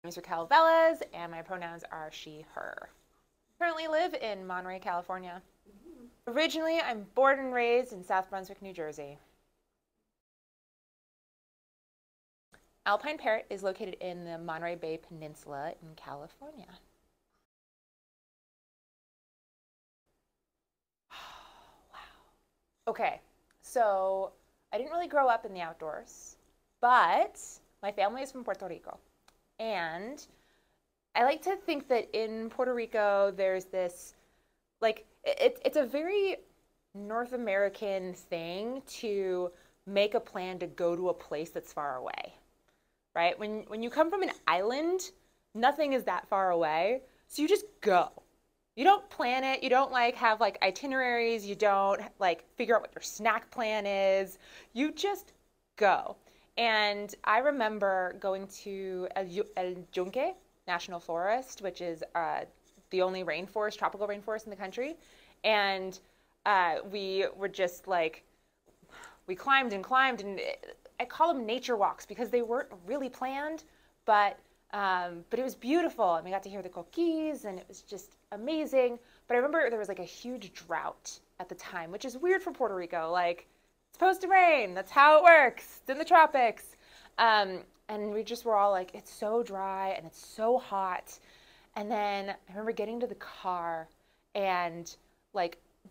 My name is Raquel Velez, and my pronouns are she, her. I currently live in Monterey, California. Originally, I'm born and raised in South Brunswick, New Jersey. Alpine Parrot is located in the Monterey Bay Peninsula in California. Wow. Okay, so I didn't really grow up in the outdoors, but my family is from Puerto Rico. And I like to think that in Puerto Rico, there's this, it's a very North American thing to make a plan to go to a place that's far away, right? When you come from an island, nothing is that far away, so you just go. You don't plan it, you don't have itineraries, you don't figure out what your snack plan is. You just go. And I remember going to El Yunque National Forest, which is the only rainforest, tropical rainforest in the country. And we were just we climbed and climbed, and I call them nature walks because they weren't really planned, but it was beautiful. And we got to hear the coquis, and it was just amazing. But I remember there was a huge drought at the time, which is weird for Puerto Rico. It's supposed to rain. That's how it works. It's in the tropics. And we just were all it's so dry and it's so hot. And then I remember getting to the car, and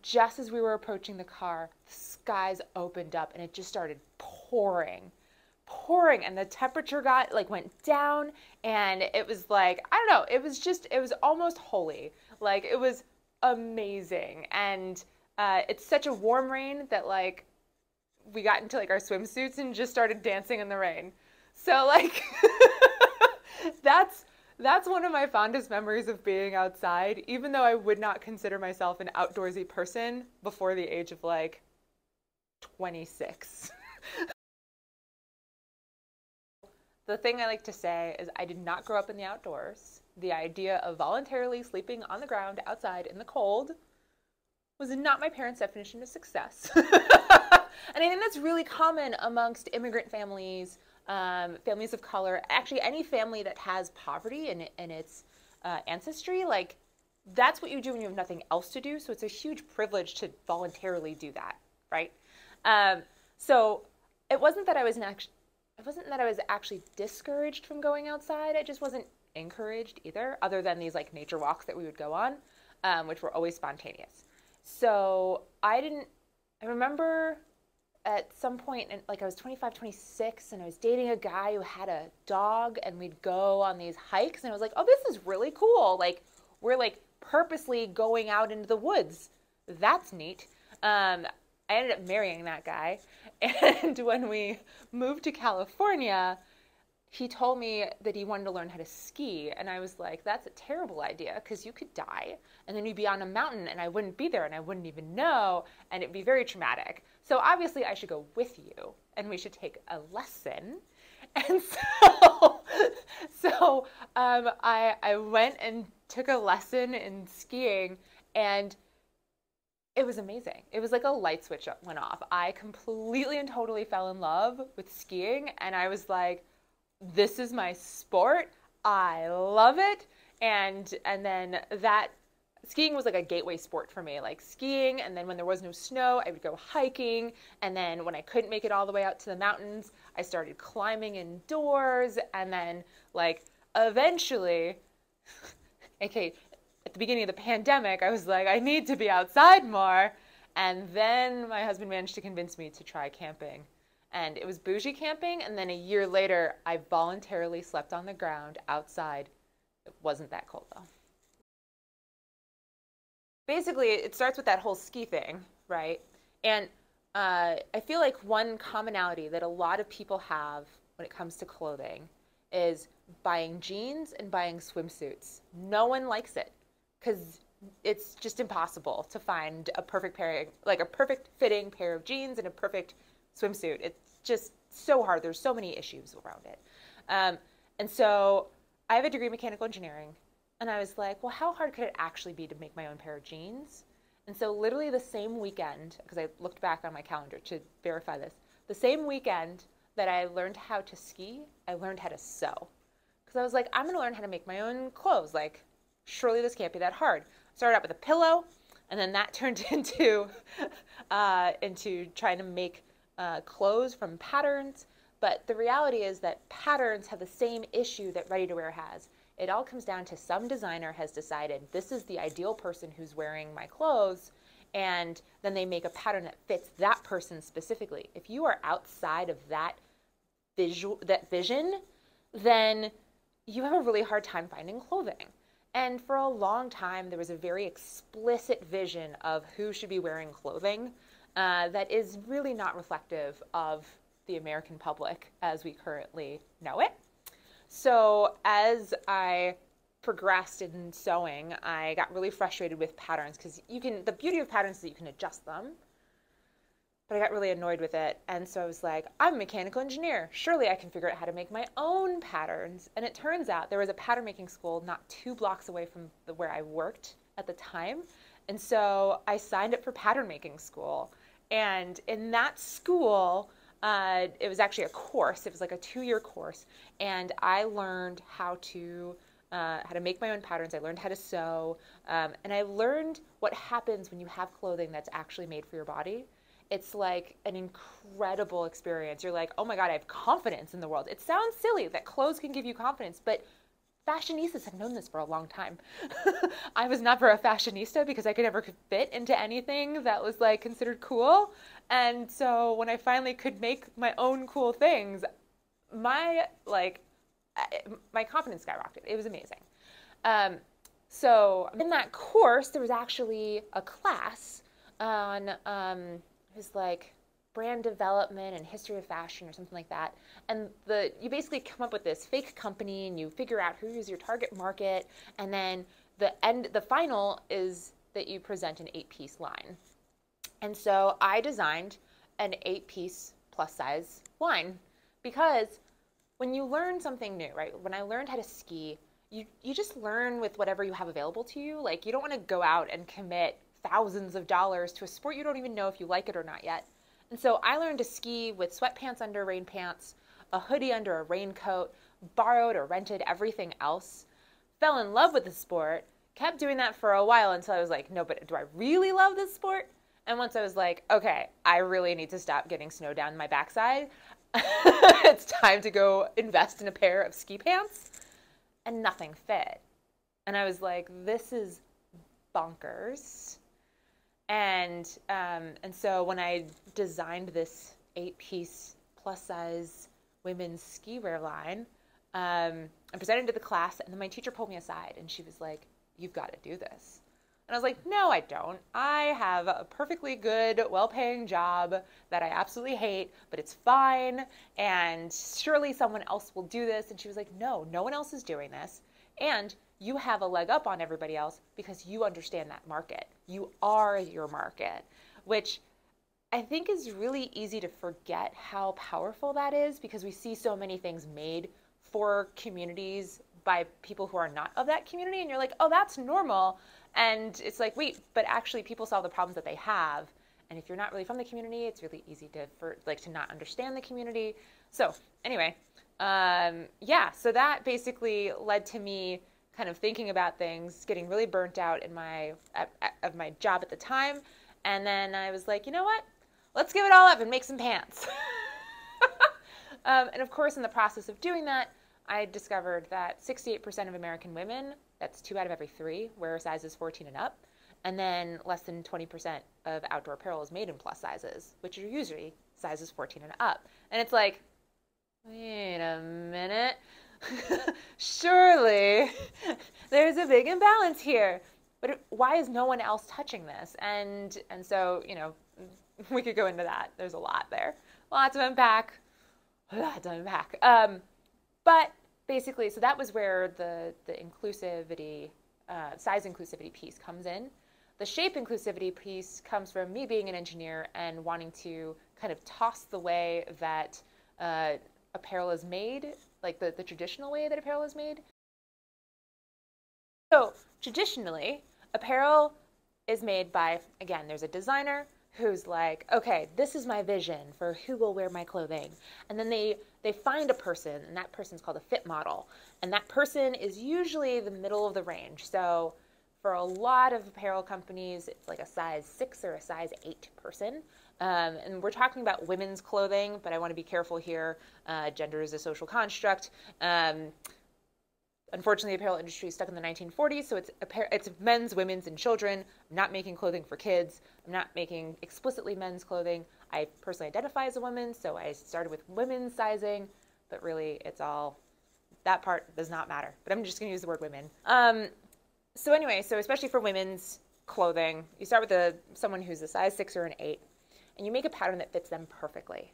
just as we were approaching the car, the skies opened up and it just started pouring, and the temperature went down, and it was I don't know, it was almost holy. It was amazing. And it's such a warm rain that we got into our swimsuits and just started dancing in the rain. So that's one of my fondest memories of being outside, even though I would not consider myself an outdoorsy person before the age of 26. The thing I like to say is I did not grow up in the outdoors. The idea of voluntarily sleeping on the ground outside in the cold was not my parents' definition of success. And I think that's really common amongst immigrant families, families of color, actually any family that has poverty in its ancestry. That's what you do when you have nothing else to do. So it's a huge privilege to voluntarily do that, right? So it wasn't that I was actually discouraged from going outside. I just wasn't encouraged either, other than these nature walks that we would go on, which were always spontaneous. So I remember at some point, and I was 25, 26, and I was dating a guy who had a dog, and we'd go on these hikes, and I was like, oh, this is really cool. We're purposely going out into the woods. That's neat. I ended up marrying that guy, and when we moved to California, he told me that he wanted to learn how to ski, and I was like, that's a terrible idea because you could die, and then you'd be on a mountain, and I wouldn't be there, and I wouldn't even know, and it'd be very traumatic. So obviously I should go with you, and we should take a lesson. And so I went and took a lesson in skiing, and it was amazing. It was like a light switch went off. I completely and totally fell in love with skiing, and I was like, this is my sport. I love it. And then that skiing was a gateway sport for me, skiing. And then when there was no snow, I would go hiking. And then when I couldn't make it all the way out to the mountains, I started climbing indoors. And then eventually, okay, at the beginning of the pandemic, I was like, I need to be outside more. And then my husband managed to convince me to try camping. And it was bougie camping, and then a year later, I voluntarily slept on the ground outside. It wasn't that cold, though. Basically, it starts with that whole ski thing, right? And I feel like one commonality that a lot of people have when it comes to clothing is buying jeans and buying swimsuits. No one likes it because it's just impossible to find a perfect pair, a perfect fitting pair of jeans and a perfect swimsuit. It's just so hard. There's so many issues around it. And so I have a degree in mechanical engineering, and I was like, well, how hard could it actually be to make my own pair of jeans? And so literally the same weekend, because I looked back on my calendar to verify this, the same weekend that I learned how to ski, I learned how to sew. because I was like, I'm going to learn how to make my own clothes. Like, surely this can't be that hard. Started out with a pillow, and then that turned into trying to make clothes from patterns. But the reality is that patterns have the same issue that ready-to-wear has. It all comes down to some designer has decided this is the ideal person who's wearing my clothes, and then they make a pattern that fits that person specifically. If you are outside of that vision, then you have a really hard time finding clothing. And for a long time, there was a very explicit vision of who should be wearing clothing that is really not reflective of the American public as we currently know it. So as I progressed in sewing, I got really frustrated with patterns because the beauty of patterns is that you can adjust them. But I got really annoyed with it. And so I was like, I'm a mechanical engineer. Surely I can figure out how to make my own patterns. And it turns out there was a pattern making school not 2 blocks away from where I worked at the time. And so I signed up for pattern making school. And in that school, it was actually a course. It was like a 2-year course. And I learned how to make my own patterns. I learned how to sew. And I learned what happens when you have clothing that's actually made for your body. It's like an incredible experience. You're like, oh my God, I have confidence in the world. It sounds silly that clothes can give you confidence, but fashionistas have known this for a long time. I was never a fashionista because I could never fit into anything that was like considered cool. And so when I finally could make my own cool things, my confidence skyrocketed. It was amazing. So in that course, there was actually a class on it was like brand development and history of fashion or something like that. And you basically come up with this fake company and you figure out who is your target market. And then the final is that you present an 8-piece line. And so I designed an 8-piece plus size line because when you learn something new, right? When I learned how to ski, you just learn with whatever you have available to you. Like you don't want to go out and commit thousands of dollars to a sport you don't even know if you like it or not yet. And so I learned to ski with sweatpants under rain pants, a hoodie under a raincoat, borrowed or rented everything else, fell in love with the sport, kept doing that for a while until I was like, no, but do I really love this sport? And once I was like, okay, I really need to stop getting snow down my backside. It's time to go invest in a pair of ski pants. And nothing fit. And I was like, this is bonkers. And so when I designed this 8-piece plus size women's ski wear line, I presented to the class, and then my teacher pulled me aside and she was like, you've got to do this. And I was like, no, I don't. I have a perfectly good, well-paying job that I absolutely hate, but it's fine, and surely someone else will do this. And she was like, no, no one else is doing this. And you have a leg up on everybody else because you understand that market. You are your market, which I think is really easy to forget how powerful that is because we see so many things made for communities by people who are not of that community. And you're like, oh, that's normal. And it's like, wait, but actually people solve the problems that they have. And if you're not really from the community, it's really easy to not understand the community. So anyway, so that basically led to me kind of thinking about things, getting really burnt out in my job at the time. And then I was like, you know what? Let's give it all up and make some pants. And of course, in the process of doing that, I discovered that 68% of American women, that's 2 out of every 3, wear sizes 14 and up. And then less than 20% of outdoor apparel is made in plus sizes, which are usually sizes 14 and up. And it's like, wait a minute. Surely there's a big imbalance here. But why is no one else touching this? And so, we could go into that. There's a lot there. Lots to unpack. But basically, so that was where the inclusivity, size inclusivity piece comes in. The shape inclusivity piece comes from me being an engineer and wanting to kind of toss the way that apparel is made, like the traditional way that apparel is made. So traditionally, apparel is made by, again, there's a designer, who's like, okay, this is my vision for who will wear my clothing. And then they find a person, and that person's called a fit model. And that person is usually the middle of the range. So for a lot of apparel companies, it's like a size 6 or a size 8 person. And we're talking about women's clothing, but I want to be careful here. Gender is a social construct. Unfortunately, the apparel industry is stuck in the 1940s, so it's men's, women's, and children. I'm not making clothing for kids. I'm not making explicitly men's clothing. I personally identify as a woman, so I started with women's sizing, but really that part does not matter. But I'm just going to use the word women. So anyway, so especially for women's clothing, you start with someone who's a size 6 or an 8, and you make a pattern that fits them perfectly.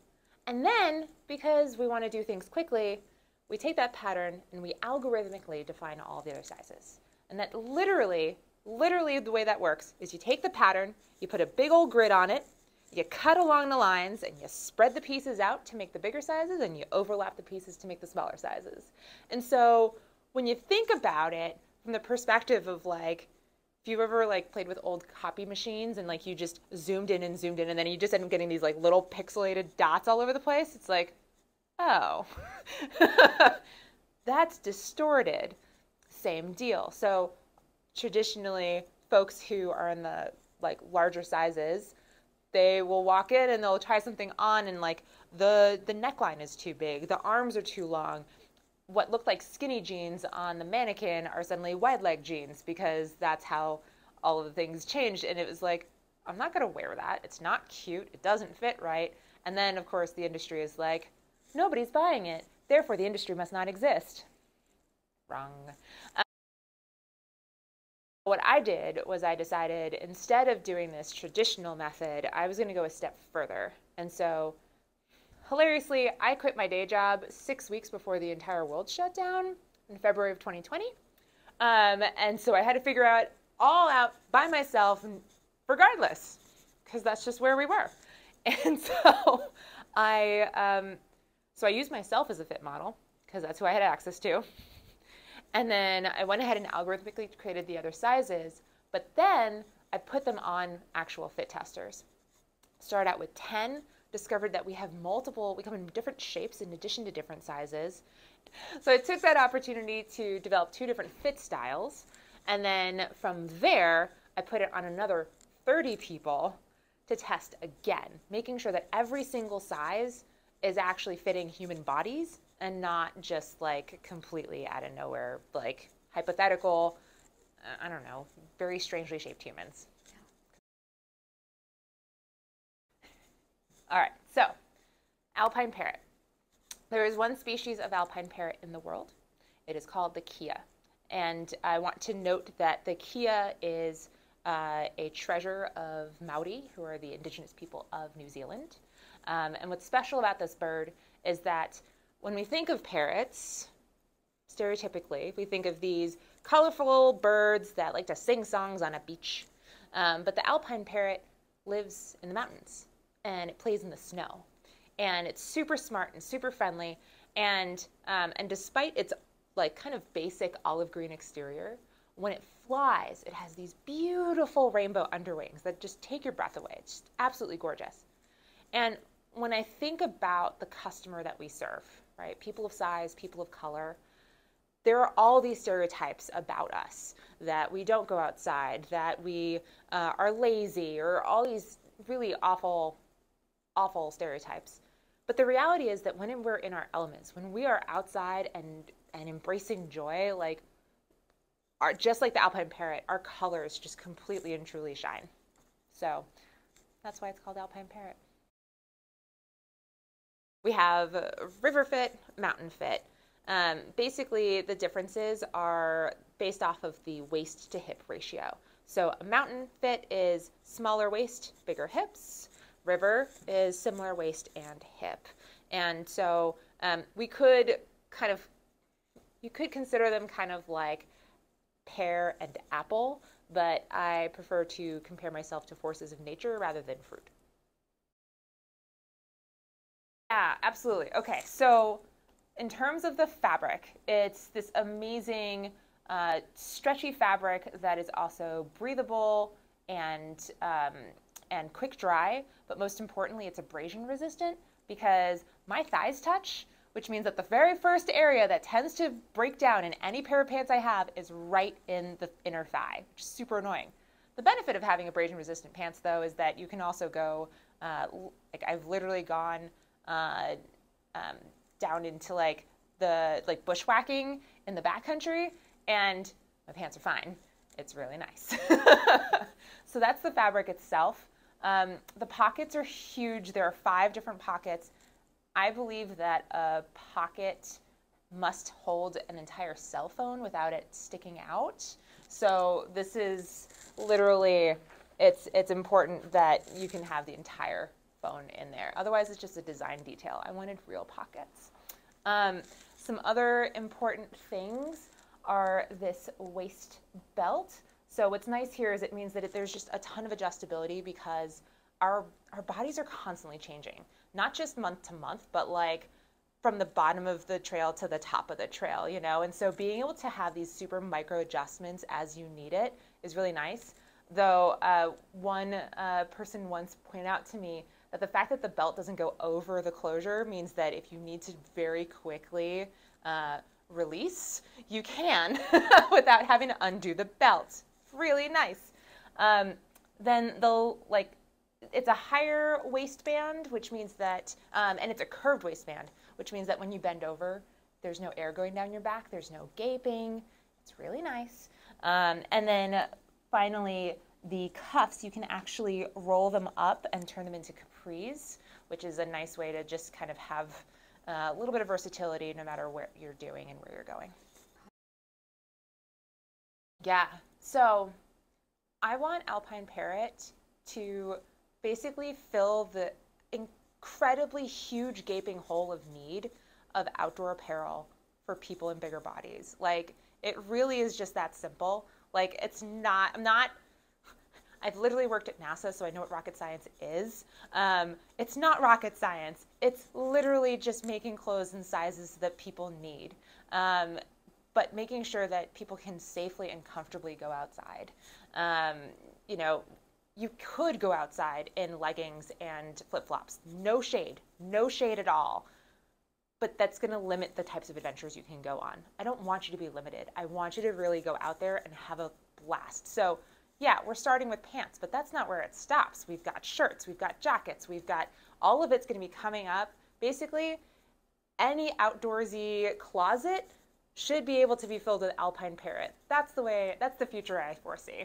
And then, because we want to do things quickly, we take that pattern and we algorithmically define all the other sizes. And that literally the way that works is you take the pattern, you put a big old grid on it, you cut along the lines, and you spread the pieces out to make the bigger sizes, and you overlap the pieces to make the smaller sizes. And so when you think about it from the perspective of like, if you've ever like played with old copy machines and like you just zoomed in, and then you just end up getting these like little pixelated dots all over the place, it's like, oh, that's distorted. Same deal. So traditionally, folks who are in the like larger sizes, they will walk in and they'll try something on, and like the neckline is too big, the arms are too long. What looked like skinny jeans on the mannequin are suddenly wide leg jeans, because that's how all of the things changed. And it was like, I'm not going to wear that. It's not cute. It doesn't fit right. And then, of course, the industry is like, nobody's buying it, therefore the industry must not exist. Wrong. What I did was I decided, instead of doing this traditional method, I was going to go a step further. And so, hilariously, I quit my day job 6 weeks before the entire world shut down in February of 2020. And so I had to figure out all out by myself, regardless, because that's just where we were. And so I used myself as a fit model, because that's who I had access to. And then I went ahead and algorithmically created the other sizes, but then I put them on actual fit testers. Started out with 10, discovered that we come in different shapes in addition to different sizes. So I took that opportunity to develop 2 different fit styles, and then from there, I put it on another 30 people to test again, making sure that every single size is actually fitting human bodies and not just like completely out of nowhere, like hypothetical, I don't know, very strangely shaped humans. All right, so Alpine Parrot. There is one species of Alpine Parrot in the world. It is called the Kia. And I want to note that the Kia is a treasure of Maori, who are the indigenous people of New Zealand. And what's special about this bird is that when we think of parrots, stereotypically, we think of these colorful birds that like to sing songs on a beach. But the Alpine Parrot lives in the mountains, and it plays in the snow. And it's super smart and super friendly. And despite its like kind of basic olive green exterior, when it flies, it has these beautiful rainbow underwings that just take your breath away. It's just absolutely gorgeous. And when I think about the customer that we serve, right, people of size, people of color, there are all these stereotypes about us, that we don't go outside, that we are lazy, or all these really awful, awful stereotypes. But the reality is that when we're in our elements, when we are outside and embracing joy, like just like the Alpine Parrot, our colors just completely and truly shine. So that's why it's called Alpine Parrot. We have river fit, mountain fit. Basically, the differences are based off of the waist to hip ratio. So a mountain fit is smaller waist, bigger hips. River is similar waist and hip. And so you could consider them kind of like pear and apple, but I prefer to compare myself to forces of nature rather than fruit. Yeah, absolutely. Okay, so in terms of the fabric, it's this amazing stretchy fabric that is also breathable and and quick dry, but most importantly, it's abrasion resistant because my thighs touch, which means that the very first area that tends to break down in any pair of pants I have is right in the inner thigh, which is super annoying. The benefit of having abrasion resistant pants though is that you can also go, like I've literally gone down into like the bushwhacking in the backcountry and my pants are fine. It's really nice. So that's the fabric itself. The pockets are huge. There are 5 different pockets. I believe that a pocket must hold an entire cell phone without it sticking out. So this is literally, it's important that you can have the entire phone in there. Otherwise, it's just a design detail. I wanted real pockets. Some other important things are this waist belt. So what's nice here is it means that there's just a ton of adjustability because our bodies are constantly changing, not just month to month, but like from the bottom of the trail to the top of the trail, you know? And so being able to have these super micro adjustments as you need it is really nice. Though one person once pointed out to me that the fact that the belt doesn't go over the closure means that if you need to very quickly release, you can without having to undo the belt. Really nice. Then it's a higher waistband, which means that, and it's a curved waistband, which means that when you bend over, there's no air going down your back, there's no gaping. It's really nice. And then finally, the cuffs, you can actually roll them up and turn them into capris, which is a nice way to just kind of have a little bit of versatility no matter what you're doing and where you're going. Yeah, so I want Alpine Parrot to basically fill the incredibly huge gaping hole of need of outdoor apparel for people in bigger bodies. Like, it really is just that simple. Like, I've literally worked at NASA, so I know what rocket science is. It's not rocket science. It's literally just making clothes in sizes that people need, but making sure that people can safely and comfortably go outside. You know, you could go outside in leggings and flip-flops. No shade at all. But that's going to limit the types of adventures you can go on. I don't want you to be limited. I want you to really go out there and have a blast. So yeah, we're starting with pants, but that's not where it stops. We've got shirts, we've got jackets, we've got all of it's going to be coming up. Basically, any outdoorsy closet should be able to be filled with Alpine Parrot. That's the future I foresee.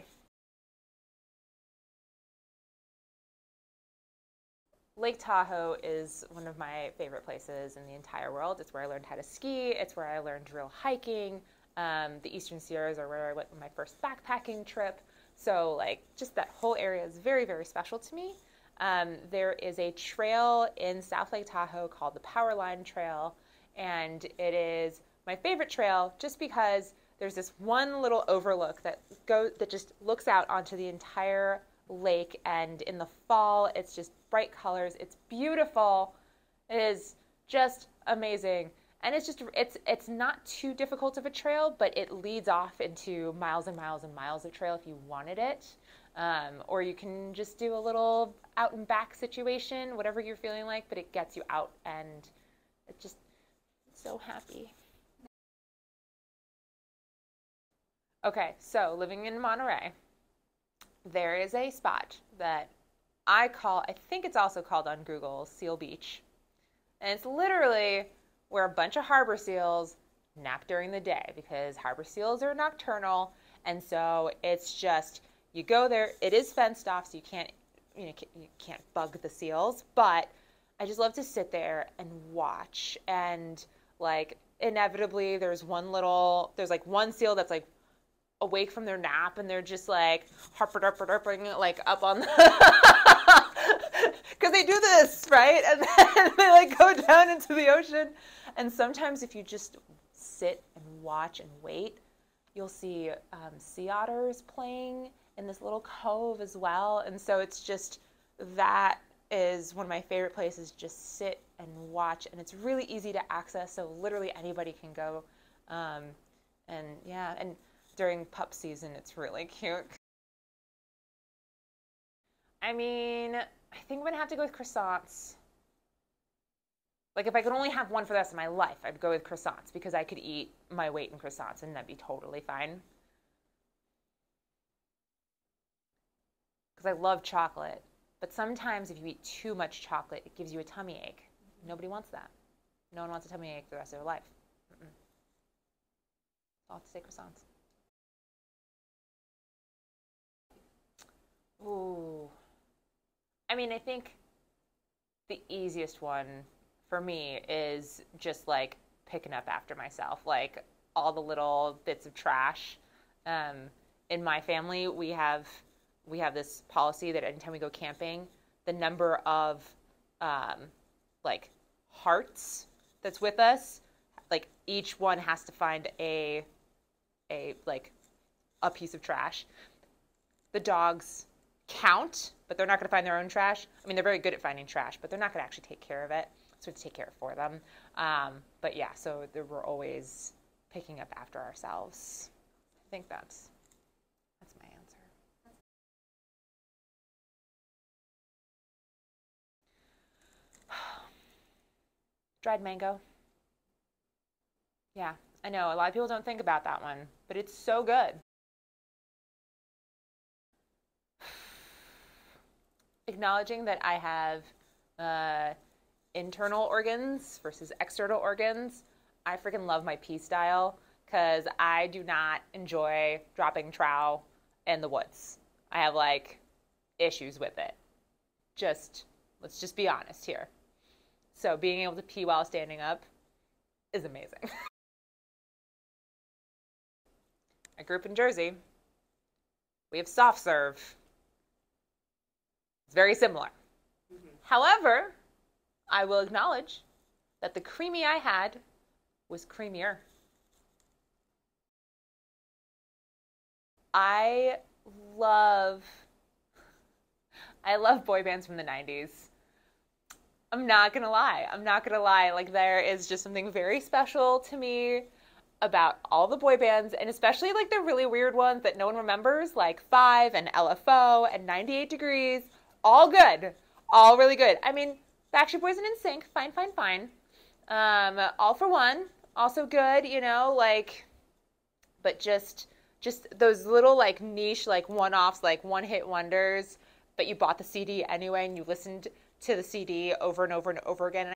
Lake Tahoe is one of my favorite places in the entire world. It's where I learned how to ski. It's where I learned real hiking. The Eastern Sierras are where I went on my first backpacking trip. So like just that whole area is very, very special to me. There is a trail in South Lake Tahoe called the Power Line Trail, and it is my favorite trail just because there's this one little overlook that just looks out onto the entire lake, and in the fall it's just bright colors. It's beautiful. It is just amazing. And it's not too difficult of a trail, but it leads off into miles and miles and miles of trail if you wanted it. Or you can just do a little out and back situation, whatever you're feeling like, but it gets you out and it's so happy. Okay, so living in Monterey, there is a spot that I think it's also called on Google Seal Beach. And it's literally where a bunch of harbor seals nap during the day because harbor seals are nocturnal. And so it's just, you go there, it is fenced off, so you can't bug the seals, but I just love to sit there and watch. And like inevitably there's like one seal that's like awake from their nap and they're just like harping like up on the because they do this, right? And then they like go down into the ocean. And sometimes if you just sit and watch and wait, you'll see sea otters playing in this little cove as well. And so it's just, that is one of my favorite places, just sit and watch. And it's really easy to access, so literally anybody can go. And yeah, and during pup season, it's really cute. I mean, I think I'm gonna have to go with croissants. Like if I could only have one for the rest of my life, I'd go with croissants because I could eat my weight in croissants and that'd be totally fine. Because I love chocolate. But sometimes if you eat too much chocolate, it gives you a tummy ache. Nobody wants that. No one wants a tummy ache for the rest of their life. Mm-mm. I'll have to say croissants. Ooh. I mean, I think the easiest one for me is just like picking up after myself, like all the little bits of trash. Um, in my family, we have this policy that anytime we go camping, the number of like hearts that's with us, like each one has to find like a piece of trash. The dogs count, but they're not going to find their own trash. I mean, they're very good at finding trash, but they're not going to actually take care of it. So we have to take care of it for them. But yeah, so we're always picking up after ourselves. I think that's my answer. Dried mango. Yeah, I know a lot of people don't think about that one, but it's so good. Acknowledging that I have internal organs versus external organs. I freaking love my pea style because I do not enjoy dropping trow in the woods. I have like issues with it. Let's just be honest here. So being able to pee while standing up is amazing. I grew up in Jersey. We have soft serve. It's very similar. Mm-hmm. However, I will acknowledge that the creamy I had was creamier. I love boy bands from the 90s. I'm not gonna lie. Like there is just something very special to me about all the boy bands, and especially like the really weird ones that no one remembers, like Five and LFO and 98 Degrees. All good. All really good. I mean, Backstreet Boys and NSYNC, fine. All for One, also good, like, but just those little like niche, like one-offs, like one-hit wonders, but you bought the CD anyway and you listened to the CD over and over and over again.